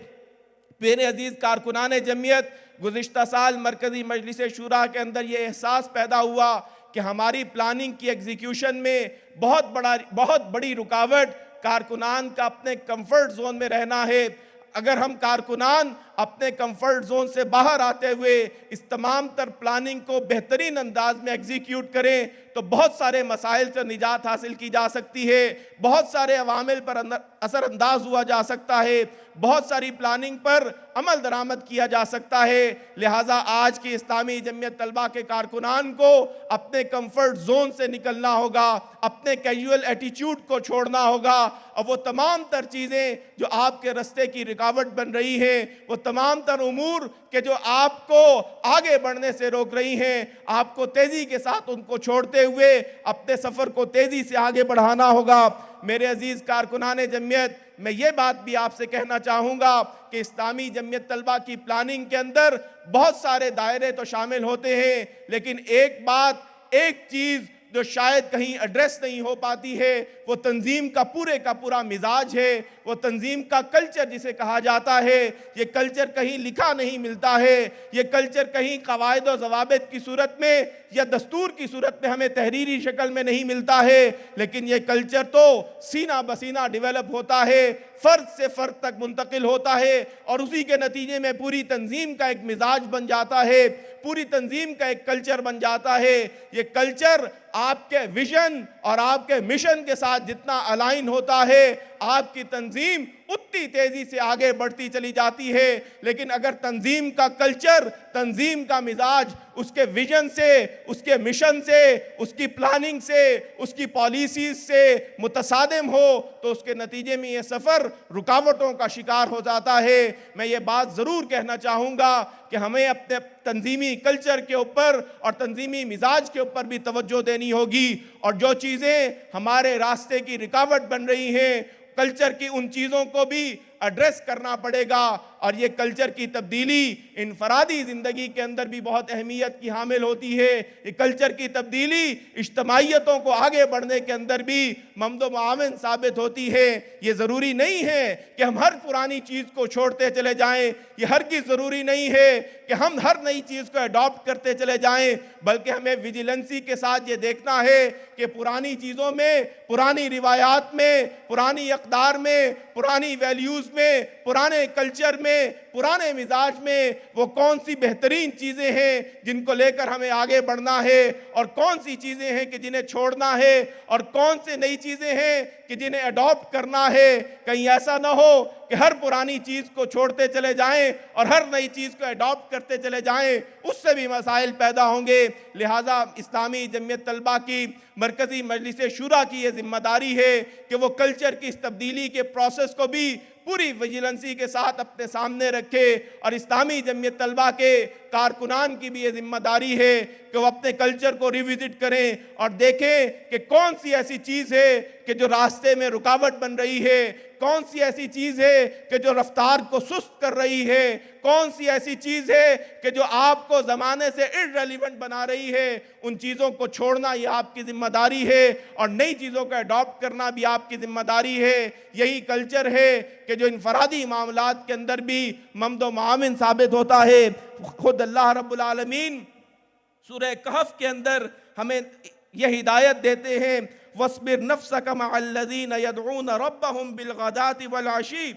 [SPEAKER 1] میرے عزیز کارکنان جمعیت، گزشتہ سال مرکزی مجلس شورا کے اندر یہ احساس پیدا ہوا کہ ہماری پلاننگ کی ایگزیکیوشن میں بہت بڑی رکاوٹ کارکنان کا اپنے کمفرٹ زون میں رہنا ہے۔ اگر ہم کارکنان اپنے کمفرٹ زون سے باہر آتے ہوئے اس تمام تر پلاننگ کو بہترین انداز میں ایگزیکیوٹ کریں تو بہت سارے مسائل سے نجات حاصل کی جا سکتی ہے، بہت سارے عوامل پر اثر انداز ہوا جا سکتا ہے، بہت ساری پلاننگ پر عمل درآمد کیا جا سکتا ہے۔ لہٰذا آج کی اسلامی جمعیت طلبہ کے کارکنان کو اپنے کمفرٹ زون سے نکلنا ہوگا، اپنے کیجول ایٹیچیوڈ کو چھوڑنا ہوگا، اور وہ تمام تر چیزیں جو آپ کے رستے کی رکاوٹ بن رہی ہیں، وہ تمام تر امور کہ جو آپ کو آگے بڑھنے سے روک رہی ہیں، آپ کو تیزی کے ساتھ ان کو چھوڑتے ہوئے اپنے سفر کو تیزی سے آگے بڑھانا ہوگا۔ میرے عزیز کارکنان جمعیت، میں یہ بات بھی آپ سے کہنا چاہوں گا کہ اسلامی جمعیت طلبہ کی پلاننگ کے اندر بہت سارے دائرے تو شامل ہوتے ہیں، لیکن ایک چیز جو شاید کہیں ایڈریس نہیں ہو پاتی ہے، وہ تنظیم کا پورا مزاج ہے، وہ تنظیم کا کلچر جسے کہا جاتا ہے۔ یہ کلچر کہیں لکھا نہیں ملتا ہے، یہ کلچر کہیں قواعد و ضوابط کی صورت میں یا دستور کی صورت میں ہمیں تحریری شکل میں نہیں ملتا ہے، لیکن یہ کلچر تو سینہ بسینہ ڈیولپ ہوتا ہے، فرد سے فرد تک منتقل ہوتا ہے، اور اسی کے نتیجے میں پوری تنظیم کا ایک مزاج بن جاتا ہے، پوری تنظیم کا ایک کلچر بن جاتا ہے۔ یہ کلچر آپ کے ویژن اور آپ کے مشن کے ساتھ جتنا الائن ہوتا ہے، آپ کی تنظیم اتنی تیزی سے آگے بڑھتی چلی جاتی ہے۔ لیکن اگر تنظیم کا کلچر، تنظیم کا مزاج اس کے ویژن سے، اس کے مشن سے، اس کی پلاننگ سے، اس کی پالیسیز سے متصادم ہو تو اس کے نتیجے میں یہ سفر رکاوٹوں کا شکار ہو جاتا ہے۔ میں یہ بات ضرور کہنا چاہوں گا کہ ہمیں اپنے تنظیمی کلچر کے اوپر اور تنظیمی مزاج کے اوپر بھی توجہ دینی ہوگی، اور جو چیزیں ہمارے راستے کی رکاوٹ بن رہی ہیں، کلچر کی ان چیزوں کو بھی ایڈریس کرنا پڑے گا۔ اور یہ کلچر کی تبدیلی انفرادی زندگی کے اندر بھی بہت اہمیت کی حامل ہوتی ہے۔ یہ کلچر کی تبدیلی اجتماعیتوں کو آگے بڑھنے کے اندر بھی ممد و معاون ثابت ہوتی ہے۔ یہ ضروری نہیں ہے کہ ہم ہر پرانی چیز کو چھوڑتے چلے جائیں، یہ ہرگز ضروری نہیں ہے کہ ہم ہر نئی چیز کو اڈاپٹ کرتے چلے جائیں، بلکہ ہمیں ویجیلنسی کے ساتھ یہ دیکھنا ہے کہ پرانی چیزوں میں، پرانی روایات میں، پرانی اقدار میں، پرانی ویلیوز میں، پرانے کلچر میں، پرانے مزاج میں وہ کون سی بہترین چیزیں ہیں جن کو لے کر ہمیں آگے بڑھنا ہے، اور کون سی چیزیں ہیں کہ جنہیں چھوڑنا ہے، اور کون سی نئی چیزیں ہیں کہ جنہیں اڈاپٹ کرنا ہے۔ کہیں ایسا نہ ہو کہ ہر پرانی چیز کو چھوڑتے چلے جائیں اور ہر نئی چیز کو اڈاپٹ کرتے چلے جائیں، اس سے بھی مسائل پیدا ہوں گے۔ لہٰذا اسلامی جمعیت طلبہ کی مرکزی مجلس شورا کی یہ ذمہ داری ہے کہ وہ کلچر کی اس تبدیلی کے پروسیس کو بھی پوری ویجیلنسی کے ساتھ اپنے سامنے رکھے، اور اسلامی جمعیت طلبہ کے کارکنان کی بھی یہ ذمہ داری ہے کہ وہ اپنے کلچر کو ریوزٹ کریں اور دیکھیں کہ کون سی ایسی چیز ہے کہ جو راستے میں رکاوٹ بن رہی ہے، کون سی ایسی چیز ہے کہ جو رفتار کو سست کر رہی ہے، کون سی ایسی چیز ہے کہ جو آپ کو زمانے سے irrelevant بنا رہی ہے۔ ان چیزوں کو چھوڑنا یہ آپ کی ذمہ داری ہے، اور نئی چیزوں کو اڈاپٹ کرنا بھی آپ کی ذمہ داری ہے۔ یہی کلچر ہے کہ جو انفرادی معاملات کے اندر بھی ممد و معاون ثابت ہوتا ہے۔ خود اللہ رب العالمین سورہ کہف کے اندر ہمیں یہ ہدایت دیتے ہیں، وَاصْبِرْ نَفْسَكَ مَعَ الَّذِينَ يَدْعُونَ رَبَّهُمْ بِالْغَدَاةِ وَالْعَشِيِّ،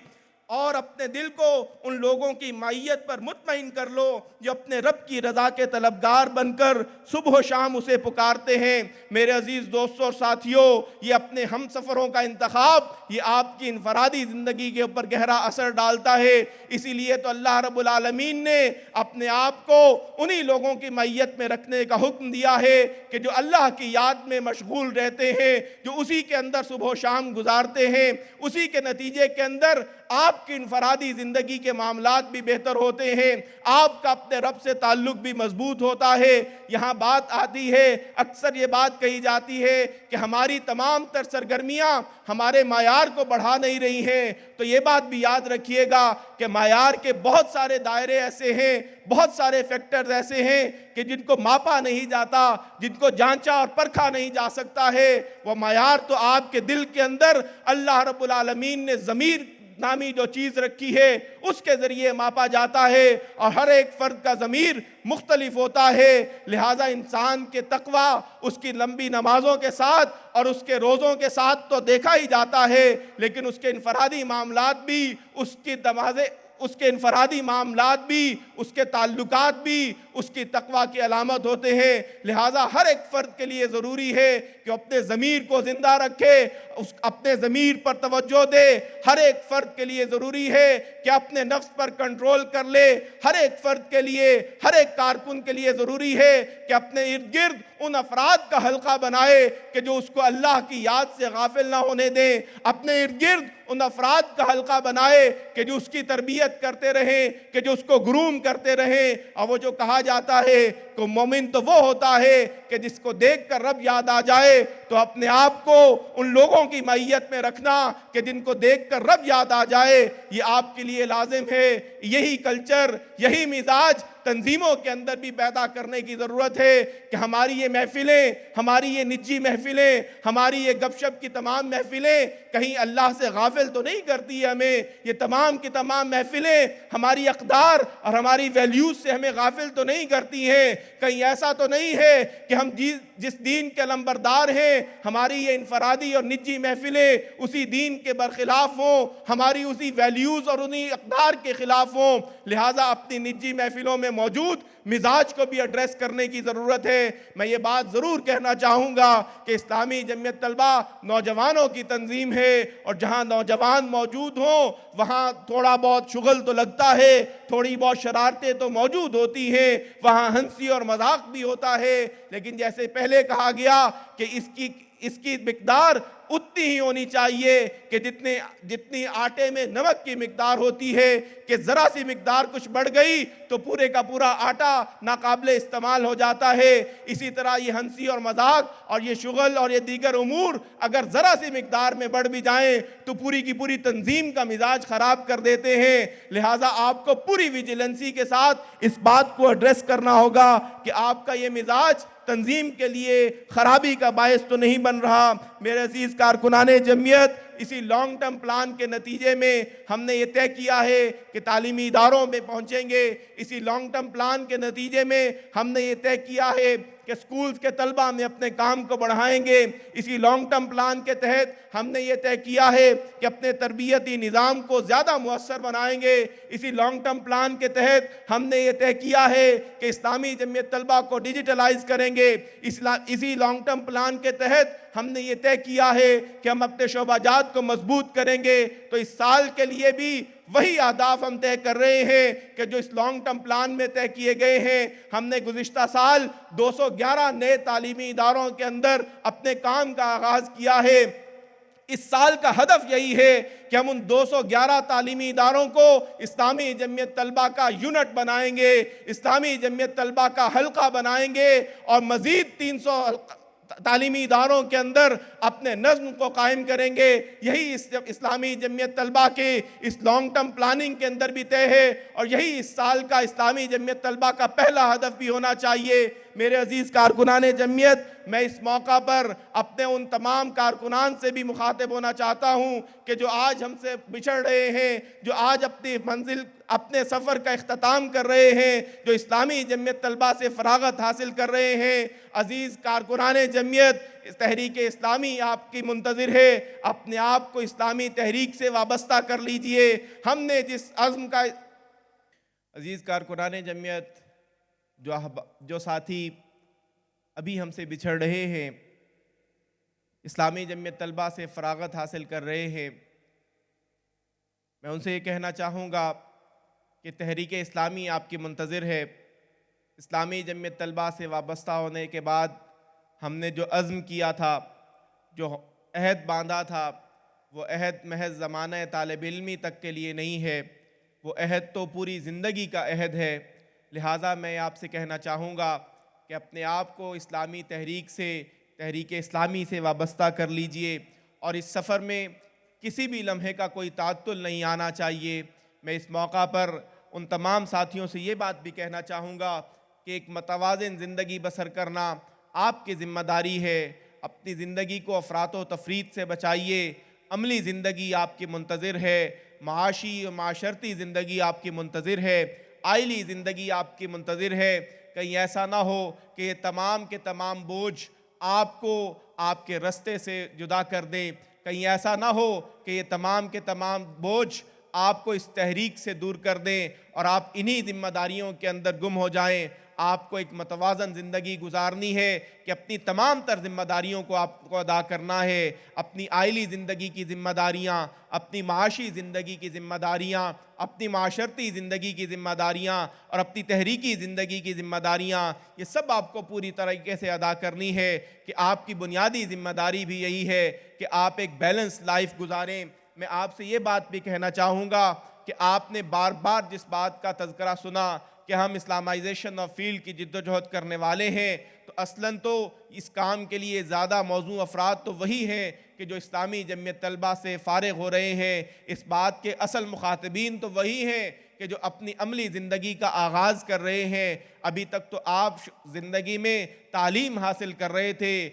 [SPEAKER 1] اور اپنے دل کو ان لوگوں کی معیت پر مطمئن کر لو جو اپنے رب کی رضا کے طلبگار بن کر صبح و شام اسے پکارتے ہیں۔ میرے عزیز دوستوں اور ساتھیوں، یہ اپنے ہم سفروں کا انتخاب یہ آپ کی انفرادی زندگی کے اوپر گہرا اثر ڈالتا ہے۔ اسی لیے تو اللہ رب العالمین نے اپنے آپ کو انہی لوگوں کی معیت میں رکھنے کا حکم دیا ہے کہ جو اللہ کی یاد میں مشغول رہتے ہیں، جو اسی کے اندر صبح و شام گزارتے ہیں، اسی کے نتیجے کے اندر آپ کی انفرادی زندگی کے معاملات بھی بہتر ہوتے ہیں، آپ کا اپنے رب سے تعلق بھی مضبوط ہوتا ہے۔ یہاں بات آتی ہے، اکثر یہ بات کہی جاتی ہے کہ ہماری تمام تر سرگرمیاں ہمارے معیار کو بڑھا نہیں رہی ہیں، تو یہ بات بھی یاد رکھیے گا کہ معیار کے بہت سارے دائرے ایسے ہیں، بہت سارے فیکٹرز ایسے ہیں کہ جن کو ماپا نہیں جاتا، جن کو جانچا اور پرکھا نہیں جا سکتا ہے۔ وہ معیار تو آپ کے دل کے اندر اللہ رب العالمین نے ضمیر نامی جو چیز رکھی ہے اس کے ذریعے ماپا جاتا ہے، اور ہر ایک فرد کا ضمیر مختلف ہوتا ہے۔ لہٰذا انسان کے تقویٰ اس کی لمبی نمازوں کے ساتھ اور اس کے روزوں کے ساتھ تو دیکھا ہی جاتا ہے، لیکن اس کے انفرادی معاملات بھی، اس کی نمازیں، اس کے انفرادی معاملات بھی، اس کے تعلقات بھی اس کی تقویٰ کی علامت ہوتے ہیں۔ لہٰذا ہر ایک فرد کے لیے ضروری ہے کہ اپنے ضمیر کو زندہ رکھے، اپنے ضمیر پر توجہ دے۔ ہر ایک فرد کے لیے ضروری ہے کہ اپنے نفس پر کنٹرول کر لے۔ ہر ایک فرد کے لیے، ہر ایک کارکن کے لیے ضروری ہے کہ اپنے ارد گرد ان افراد کا حلقہ بنائے کہ جو اس کو اللہ کی یاد سے غافل نہ ہونے دیں، اپنے ارد گرد ان افراد کا حلقہ بنائے کہ جو اس کی تربیت کرتے رہیں، کہ جو اس کو گروم کرتے رہیں۔ اور وہ جو کہا جاتا ہے کہ مومن تو وہ ہوتا ہے کہ جس کو دیکھ کر رب یاد آ جائے تو اپنے آپ کو ان لوگوں کی معیت میں رکھنا کہ جن کو دیکھ کر رب یاد آ جائے، یہ آپ کے لیے لازم ہے۔ یہی کلچر، یہی مزاج تنظیموں کے اندر بھی پیدا کرنے کی ضرورت ہے کہ ہماری یہ محفلیں، ہماری یہ نجی محفلیں، ہماری یہ گپ شپ کی تمام محفلیں کہیں اللہ سے غافل تو نہیں کرتی ہے ہمیں؟ یہ تمام کی تمام محفلیں ہماری اقدار اور ہماری ویلیوز سے ہمیں غافل تو نہیں کرتی ہیں؟ کہیں ایسا تو نہیں ہے کہ ہم جس دین کے علمبردار ہیں، ہماری یہ انفرادی اور نجی محفلیں اسی دین کے برخلاف ہوں، ہماری اسی ویلیوز اور انہی اقدار کے خلاف ہوں؟ لہٰذا اپنی نجی محفلوں میں موجود مزاج کو بھی ایڈریس کرنے کی ضرورت ہے۔ میں یہ بات ضرور کہنا چاہوں گا کہ اسلامی جمعیت طلبہ نوجوانوں کی تنظیم ہے، اور جہاں نوجوان موجود ہوں وہاں تھوڑا بہت شغل تو لگتا ہے، تھوڑی بہت شرارتیں تو موجود ہوتی ہیں، وہاں ہنسی اور مذاق بھی ہوتا ہے، لیکن جیسے پہلے کہا گیا کہ اس کی مقدار اتنی ہی ہونی چاہیے کہ جتنی آٹے میں نمک کی مقدار ہوتی ہے، کہ ذرا سی مقدار کچھ بڑھ گئی تو پورے کا پورا آٹا ناقابل استعمال ہو جاتا ہے۔ اسی طرح یہ ہنسی اور مذاق اور یہ شغل اور یہ دیگر امور اگر ذرا سی مقدار میں بڑھ بھی جائیں تو پوری کی پوری تنظیم کا مزاج خراب کر دیتے ہیں۔ لہٰذا آپ کو پوری ویجیلنسی کے ساتھ اس بات کو ایڈریس کرنا ہوگا کہ آپ کا یہ مزاج تنظیم کے لیے خرابی کا باعث تو نہیں بن رہا۔ میرے عزیز کارکنان جمعیت، اسی لانگ ٹرم پلان کے نتیجے میں ہم نے یہ طے کیا ہے کہ تعلیمی اداروں میں پہنچیں گے۔ اسی لانگ ٹرم پلان کے نتیجے میں ہم نے یہ طے کیا ہے کہ سکولز کے طلبہ میں اپنے کام کو بڑھائیں گے۔ اسی لانگ ٹرم پلان کے تحت ہم نے یہ طے کیا ہے کہ اپنے تربیتی نظام کو زیادہ مؤثر بنائیں گے۔ اسی لانگ ٹرم پلان کے تحت ہم نے یہ طے کیا ہے کہ اسلامی جمعیت طلبہ کو ڈیجیٹلائز کریں گے۔ اسی لانگ ٹرم پلان کے تحت ہم نے یہ طے کیا ہے کہ ہم اپنے شعبہ جات کو مضبوط کریں گے۔ تو اس سال کے لیے بھی وہی اہداف ہم طے کر رہے ہیں کہ جو اس لانگ ٹرم پلان میں طے کیے گئے ہیں۔ ہم نے گزشتہ سال 211 نئے تعلیمی اداروں کے اندر اپنے کام کا آغاز کیا ہے۔ اس سال کا ہدف یہی ہے کہ ہم ان 211 تعلیمی اداروں کو اسلامی جمعیت طلبہ کا یونٹ بنائیں گے، اسلامی جمعیت طلبہ کا حلقہ بنائیں گے، اور مزید 300 تعلیمی اداروں کے اندر اپنے نظم کو قائم کریں گے۔ یہی اسلامی جمعیت طلبہ کے اس لانگ ٹرم پلاننگ کے اندر بھی طے ہے، اور یہی اس سال کا اسلامی جمعیت طلبہ کا پہلا ہدف بھی ہونا چاہیے۔ میرے عزیز کارکنان جمعیت، میں اس موقع پر اپنے ان تمام کارکنان سے بھی مخاطب ہونا چاہتا ہوں کہ جو آج ہم سے بچھڑ رہے ہیں، جو آج اپنے سفر کا اختتام کر رہے ہیں، جو اسلامی جمعیت طلبہ سے فراغت حاصل کر رہے ہیں۔ عزیز کارکنان جمعیت، تحریک اسلامی آپ کی منتظر ہے، اپنے آپ کو اسلامی تحریک سے وابستہ کر لیجئے۔ ہم نے جس عزم کا عزیز کارکنان جمعیت، جو ساتھی ابھی ہم سے بچھڑ رہے ہیں، اسلامی جمعیت طلبہ سے فراغت حاصل کر رہے ہیں، میں ان سے یہ کہنا چاہوں گا کہ تحریک اسلامی آپ کی منتظر ہے۔ اسلامی جمعیت طلبہ سے وابستہ ہونے کے بعد ہم نے جو عزم کیا تھا، جو عہد باندھا تھا، وہ عہد محض زمانہ طالب علمی تک کے لیے نہیں ہے، وہ عہد تو پوری زندگی کا عہد ہے۔ لہٰذا میں آپ سے کہنا چاہوں گا کہ اپنے آپ کو اسلامی تحریک سے، تحریک اسلامی سے وابستہ کر لیجئے، اور اس سفر میں کسی بھی لمحے کا کوئی تعطل نہیں آنا چاہیے۔ میں اس موقع پر ان تمام ساتھیوں سے یہ بات بھی کہنا چاہوں گا کہ ایک متوازن زندگی بسر کرنا آپ کی ذمہ داری ہے۔ اپنی زندگی کو افراط و تفریط سے بچائیے۔ عملی زندگی آپ کی منتظر ہے، معاشی و معاشرتی زندگی آپ کی منتظر ہے، عائلی زندگی آپ کی منتظر ہے۔ کہیں ایسا نہ ہو کہ یہ تمام کے تمام بوجھ آپ کو آپ کے رستے سے جدا کر دیں، کہیں ایسا نہ ہو کہ یہ تمام کے تمام بوجھ آپ کو اس تحریک سے دور کر دیں اور آپ انہی ذمہ داریوں کے اندر گم ہو جائیں۔ آپ کو ایک متوازن زندگی گزارنی ہے کہ اپنی تمام تر ذمہ داریوں کو آپ کو ادا کرنا ہے، اپنی عائلی زندگی کی ذمہ داریاں، اپنی معاشی زندگی کی ذمہ داریاں، اپنی معاشرتی زندگی کی ذمہ داریاں اور اپنی تحریکی زندگی کی ذمہ داریاں، یہ سب آپ کو پوری طریقے سے ادا کرنی ہے کہ آپ کی بنیادی ذمہ داری بھی یہی ہے کہ آپ ایک بیلنس لائف گزاریں۔ میں آپ سے یہ بات بھی کہنا چاہوں گا کہ آپ نے بار بار جس بات کا تذکرہ سنا کہ ہم اسلامائزیشن آف فیلڈ کی جد و جہد کرنے والے ہیں، تو اصلاً تو اس کام کے لیے زیادہ موزوں افراد تو وہی ہیں کہ جو اسلامی جمعیت طلبہ سے فارغ ہو رہے ہیں، اس بات کے اصل مخاطبین تو وہی ہیں کہ جو اپنی عملی زندگی کا آغاز کر رہے ہیں۔ ابھی تک تو آپ زندگی میں تعلیم حاصل کر رہے تھے،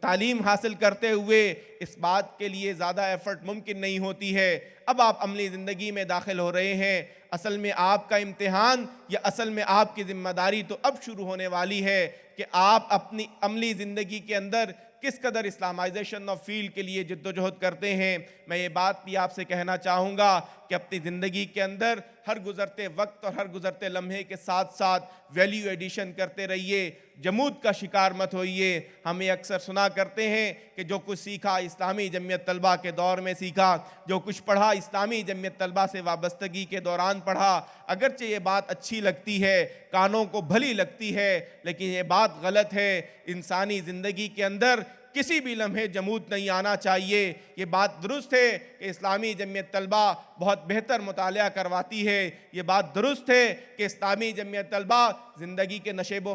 [SPEAKER 1] تعلیم حاصل کرتے ہوئے اس بات کے لیے زیادہ ایفرٹ ممکن نہیں ہوتی ہے۔ اب آپ عملی زندگی میں داخل ہو رہے ہیں، اصل میں آپ کا امتحان یا اصل میں آپ کی ذمہ داری تو اب شروع ہونے والی ہے کہ آپ اپنی عملی زندگی کے اندر کس قدر اسلامائزیشن آف فیلڈ کے لیے جد و جہد کرتے ہیں۔ میں یہ بات بھی آپ سے کہنا چاہوں گا کہ اپنی زندگی کے اندر ہر گزرتے وقت اور ہر گزرتے لمحے کے ساتھ ساتھ ویلیو ایڈیشن کرتے رہیے، جمود کا شکار مت ہوئیے۔ ہمیں اکثر سنا کرتے ہیں کہ جو کچھ سیکھا اسلامی جمعیت طلبہ کے دور میں سیکھا، جو کچھ پڑھا اسلامی جمعیت طلبہ سے وابستگی کے دوران پڑھا۔ اگرچہ یہ بات اچھی لگتی ہے، کانوں کو بھلی لگتی ہے، لیکن یہ بات غلط ہے۔ انسانی زندگی کے اندر کسی بھی لمحے جمود نہیں آنا چاہیے۔ یہ بات درست ہے کہ اسلامی جمعیت طلبہ بہت بہتر مطالعہ کرواتی ہے، یہ بات درست ہے کہ اسلامی جمعیت طلبہ زندگی کے نشیب و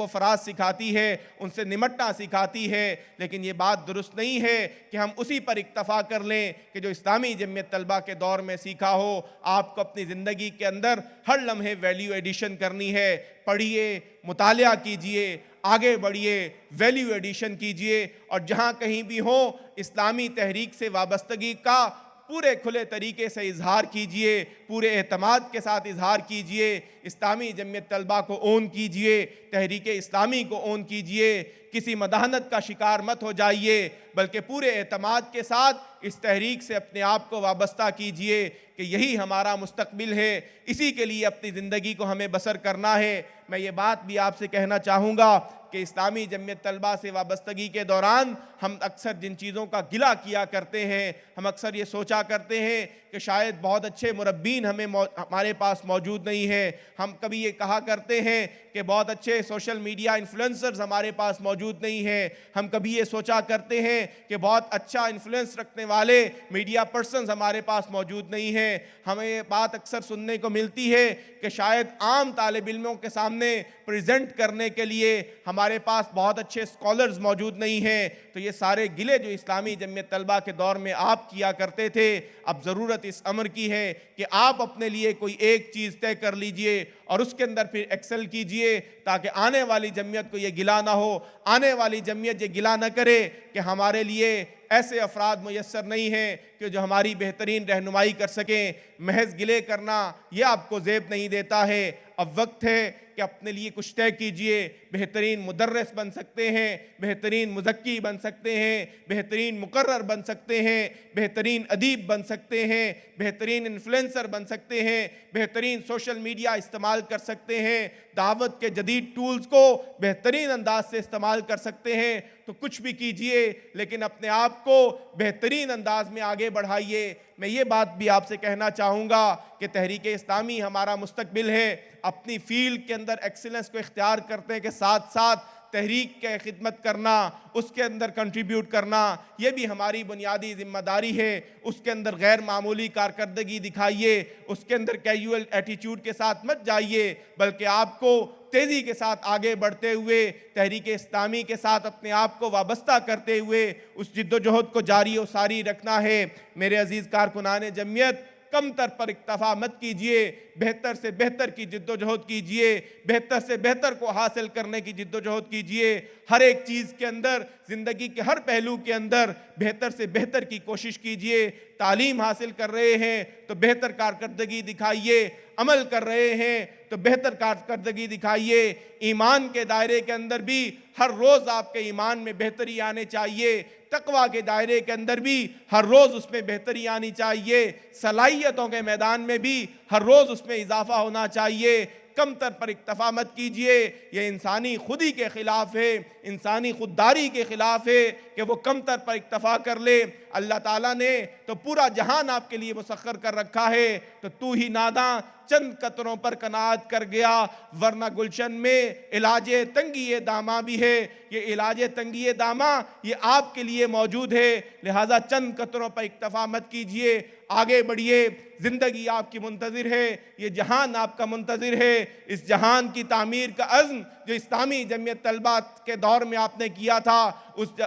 [SPEAKER 1] فراز سکھاتی ہے، ان سے نمٹنا سکھاتی ہے، لیکن یہ بات درست نہیں ہے کہ ہم اسی پر اکتفا کر لیں کہ جو اسلامی جمعیت طلبہ کے دور میں سیکھا ہو۔ آپ کو اپنی زندگی کے اندر ہر لمحے ویلیو ایڈیشن کرنی ہے۔ پڑھیے، مطالعہ کیجئے، آگے بڑھیے، ویلیو ایڈیشن کیجئے، اور جہاں کہیں بھی ہو اسلامی تحریک سے وابستگی کا پورے کھلے طریقے سے اظہار کیجئے، پورے اعتماد کے ساتھ اظہار کیجئے، اسلامی جمعیت طلبہ کو اون کیجئے، تحریک اسلامی کو اون کیجئے، کسی مداحنت کا شکار مت ہو جائیے، بلکہ پورے اعتماد کے ساتھ اس تحریک سے اپنے آپ کو وابستہ کیجئے کہ یہی ہمارا مستقبل ہے، اسی کے لیے اپنی زندگی کو ہمیں بسر کرنا ہے۔ میں یہ بات بھی آپ سے کہنا چاہوں گا کہ اسلامی جمعیت طلبہ سے وابستگی کے دوران ہم اکثر جن چیزوں کا گلہ کیا کرتے ہیں، ہم اکثر یہ سوچا کرتے ہیں کہ شاید بہت اچھے مربین ہمارے پاس موجود نہیں ہیں، ہم کبھی یہ کہا کرتے ہیں کہ بہت اچھے سوشل میڈیا انفلوئنسرز ہمارے پاس موجود نہیں ہیں، ہم کبھی یہ سوچا کرتے ہیں کہ بہت اچھا انفلوئنس رکھنے والے میڈیا پرسنز ہمارے پاس موجود نہیں ہیں۔ ہمیں یہ بات اکثر سننے کو ملتی ہے کہ شاید عام طالب علموں کے سامنے پریزنٹ کرنے کے لیے ہمارے پاس بہت اچھے اسکالرز موجود نہیں ہیں۔ تو یہ سارے گلے جو اسلامی جمعیت طلبہ کے دور میں آپ کیا کرتے تھے، اب ضرورت اس امر کی ہے کہ آپ اپنے لیے کوئی ایک چیز طے کر لیجئے اور اس کے اندر پھر ایکسل کیجئے، تاکہ آنے والی جمعیت کو یہ گلہ نہ ہو، آنے والی جمعیت یہ گلہ نہ کرے کہ ہمارے لیے ایسے افراد میسر نہیں ہیں کہ جو ہماری بہترین رہنمائی کر سکیں۔ محض گلے کرنا یہ آپ کو زیب نہیں دیتا ہے۔ اب وقت ہے کہ اپنے لیے کچھ طے کیجئے۔ بہترین مدرس بن سکتے ہیں، بہترین مزکی بن سکتے ہیں، بہترین مقرر بن سکتے ہیں، بہترین ادیب بن سکتے ہیں، بہترین انفلوئنسر بن سکتے ہیں، بہترین سوشل میڈیا استعمال کر سکتے ہیں، دعوت کے جدید ٹولز کو بہترین انداز سے استعمال کر سکتے ہیں۔ تو کچھ بھی کیجئے، لیکن اپنے آپ کو بہترین انداز میں آگے بڑھائیے۔ میں یہ بات بھی آپ سے کہنا چاہوں گا کہ تحریک اسلامی ہمارا مستقبل ہے۔ اپنی فیلڈ کے اندر ایکسلنس کو اختیار کرنے کے ساتھ ساتھ تحریک کے خدمت کرنا، اس کے اندر کنٹریبیوٹ کرنا، یہ بھی ہماری بنیادی ذمہ داری ہے۔ اس کے اندر غیر معمولی کارکردگی دکھائیے، اس کے اندر کیجول ایٹیچیوڈ کے ساتھ مت جائیے، بلکہ آپ کو تیزی کے ساتھ آگے بڑھتے ہوئے تحریک اسلامی کے ساتھ اپنے آپ کو وابستہ کرتے ہوئے اس جد و جہد کو جاری و ساری رکھنا ہے۔ میرے عزیز کارکنان جمعیت، کم تر پر اکتفا مت کیجئے، بہتر سے بہتر کی جد و جہد کیجئے، بہتر سے بہتر کو حاصل کرنے کی جد و جہد کیجئے۔ ہر ایک چیز کے اندر، زندگی کے ہر پہلو کے اندر بہتر سے بہتر کی کوشش کیجئے۔ تعلیم حاصل کر رہے ہیں تو بہتر کارکردگی دکھائیے، عمل کر رہے ہیں تو بہتر کارکردگی دکھائیے۔ ایمان کے دائرے کے اندر بھی ہر روز آپ کے ایمان میں بہتری آنے چاہیے، تقویٰ کے دائرے کے اندر بھی ہر روز اس میں بہتری آنی چاہیے، صلاحیتوں کے میدان میں بھی ہر روز اس میں اضافہ ہونا چاہیے۔ کم تر پر اکتفا مت کیجئے، یہ انسانی خودی کے خلاف ہے، انسانی خودداری کے خلاف ہے کہ وہ کم تر پر اکتفا کر لے۔ اللہ تعالیٰ نے تو پورا جہان آپ کے لیے مسخر کر رکھا ہے، تو ہی ناداں چند قطروں پر قناعت کر گیا، ورنہ گلشن میں علاج تنگی داماں بھی ہے۔ یہ علاج تنگی داماں یہ آپ کے لیے موجود ہے، لہٰذا چند قطروں پر اکتفا مت کیجئے، آگے بڑھیے۔ زندگی آپ کی منتظر ہے، یہ جہان آپ کا منتظر ہے۔ اس جہان کی تعمیر کا عزم جو اسلامی جمعیت طلبہ کے دور میں آپ نے کیا تھا،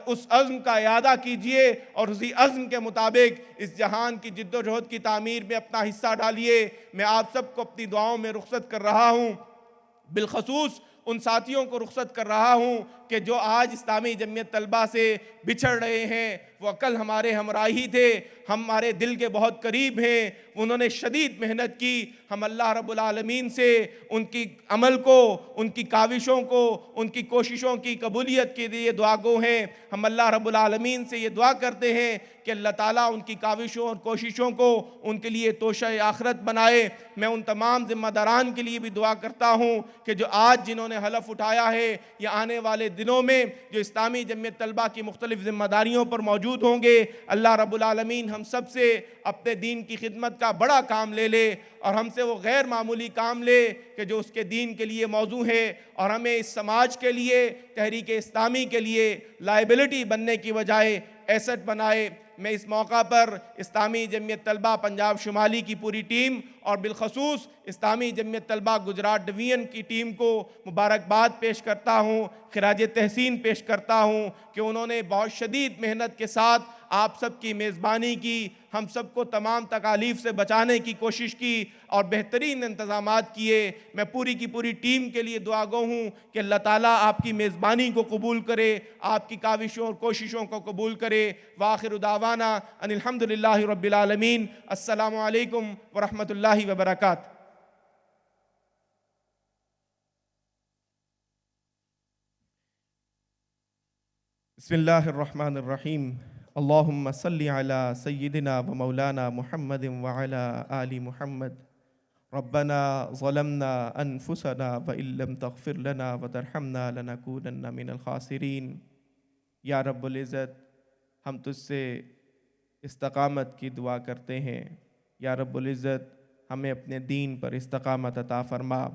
[SPEAKER 1] اس عزم کا اعادہ کیجئے اور اسی عزم کے مطابق اس جہان کی جد و جہد کی تعمیر میں اپنا حصہ ڈالیے۔ میں آپ سب کو اپنی دعاؤں میں رخصت کر رہا ہوں، بالخصوص ان ساتھیوں کو رخصت کر رہا ہوں کہ جو آج اسلامی جمعیت طلبہ سے بچھڑ رہے ہیں۔ وہ کل ہمارے ہمراہی تھے، ہمارے دل کے بہت قریب ہیں، انہوں نے شدید محنت کی۔ ہم اللہ رب العالمین سے ان کی عمل کو، ان کی کاوشوں کو، ان کی کوششوں کی قبولیت کے لیے دعا گو ہیں۔ ہم اللہ رب العالمین سے یہ دعا کرتے ہیں کہ اللہ تعالیٰ ان کی کاوشوں اور کوششوں کو ان کے لیے توشہ آخرت بنائے۔ میں ان تمام ذمہ داران کے لیے بھی دعا کرتا ہوں کہ جو آج جنہوں نے حلف اٹھایا ہے یا آنے والے دنوں میں جو اسلامی جمعیت طلبہ کی مختلف ذمہ داریوں پر موجود ہوں گے، اللہ رب العالمین ہم سب سے اپنے دین کی خدمت کا بڑا کام لے لے اور ہم سے وہ غیر معمولی کام لے کہ جو اس کے دین کے لیے موضوع ہے، اور ہمیں اس سماج کے لیے، تحریک اسلامی کے لیے لائبلٹی بننے کی بجائے ایسٹ بنائے۔ میں اس موقع پر اسلامی جمعیت طلبہ پنجاب شمالی کی پوری ٹیم اور بالخصوص اسلامی جمعیت طلبہ گجرات ڈویژن کی ٹیم کو مبارکباد پیش کرتا ہوں، خراج تحسین پیش کرتا ہوں کہ انہوں نے بہت شدید محنت کے ساتھ آپ سب کی میزبانی کی، ہم سب کو تمام تکالیف سے بچانے کی کوشش کی اور بہترین انتظامات کیے۔ میں پوری کی پوری ٹیم کے لیے دعا گو ہوں کہ اللہ تعالیٰ آپ کی میزبانی کو قبول کرے، آپ کی کاوشوں اور کوششوں کو قبول کرے۔ وآخر دعوانا ان الحمدللہ رب العالمین۔ السلام علیکم ورحمۃ اللہ وبرکاتہ۔ بسم اللہ الرحمن الرحیم۔ اللہم صلی علی سیدنا و مولانا محمد وعلی آل محمد۔ ربنا ظلمنا انفسنا وان لم تغفر لنا وترحمنا لنکونن من الخاسرین۔ یا رب العزت، ہم تجھ سے استقامت کی دعا کرتے ہیں۔ یا رب العزت، ہمیں اپنے دین پر استقامت عطا فرما۔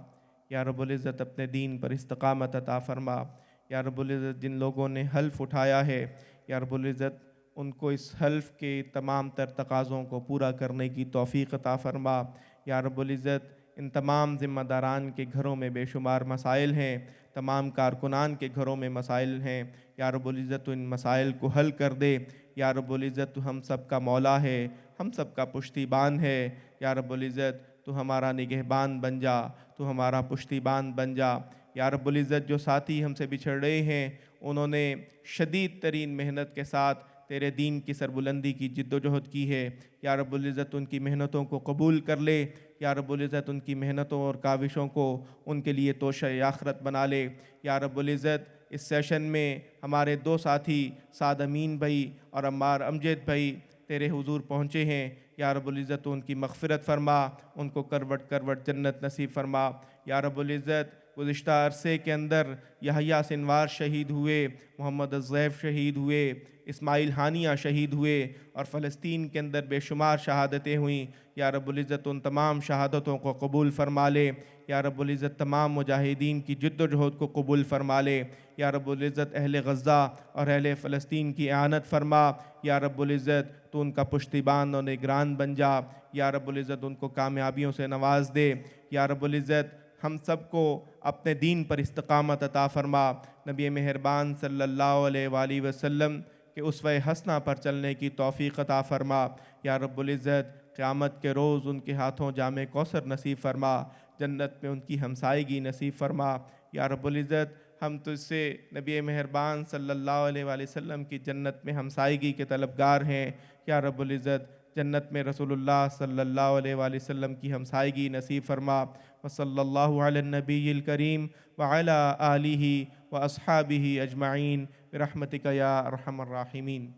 [SPEAKER 1] یا رب العزت، اپنے دین پر استقامت عطا فرما۔ یا رب العزت، جن لوگوں نے حلف اٹھایا ہے، یا رب العزت ان کو اس حلف کے تمام تر تقاضوں کو پورا کرنے کی توفیق عطا فرما۔ یا رب العزت، ان تمام ذمہ داران کے گھروں میں بے شمار مسائل ہیں، تمام کارکنان کے گھروں میں مسائل ہیں۔ یا رب العزت، تو ان مسائل کو حل کر دے۔ یا رب العزت، تو ہم سب کا مولا ہے، ہم سب کا پشتیبان ہے۔ یا رب العزت، تو ہمارا نگہبان بن جا، تو ہمارا پشتیبان بن جا۔ یا رب العزت، جو ساتھی ہم سے بچھڑ رہے ہیں، انہوں نے شدید ترین محنت کے ساتھ تیرے دین کی سربلندی کی جد و جہد کی ہے۔ یا رب العزت، ان کی محنتوں کو قبول کر لے۔ یا رب العزت، ان کی محنتوں اور کاوشوں کو ان کے لیے توشہ آخرت بنا لے۔ یا رب العزت، اس سیشن میں ہمارے دو ساتھی سعد امین بھائی اور عمار امجد بھائی تیرے حضور پہنچے ہیں۔ یا رب العزت، ان کی مغفرت فرما، ان کو کروٹ کروٹ جنت نصیب فرما۔ یا رب العزت، گزشتہ عرصے کے اندر یحییٰ سنوار شہید ہوئے، محمد الضیف شہید ہوئے، اسماعیل ہانیہ شہید ہوئے، اور فلسطین کے اندر بے شمار شہادتیں ہوئیں۔ یا رب العزت، ان تمام شہادتوں کو قبول فرما لے۔ یا رب العزت، تمام مجاہدین کی جد و جہد کو قبول فرما لے۔ یا رب العزت، اہل غزہ اور اہل فلسطین کی اعانت فرما۔ یا رب العزت، تو ان کا پشتیبان اور نگران بن جا۔ یا رب العزت، ان کو کامیابیوں سے نواز دے۔ یا رب العزت، ہم سب کو اپنے دین پر استقامت عطا فرما۔ نبی مہربان صلی اللہ علیہ وآلہ وسلم کہ اسوہ حسنہ پر چلنے کی توفیق عطا فرما۔ یا رب العزت، قیامت کے روز ان کے ہاتھوں جام کوثر نصیب فرما، جنت میں ان کی ہمسائیگی نصیب فرما۔ یا رب العزت، ہم تجھ سے نبی مہربان صلی اللہ علیہ وآلہ وسلم کی جنت میں ہمسائیگی کے طلبگار ہیں۔ یا رب العزت، جنت میں رسول اللہ صلی اللہ علیہ وآلہ وسلم کی ہمسائیگی نصیب فرما۔ وصلی اللہ علی النبی الکریم وعلی آلہ واصحابہ اجمعین برحمتک یا ارحم الراحمین۔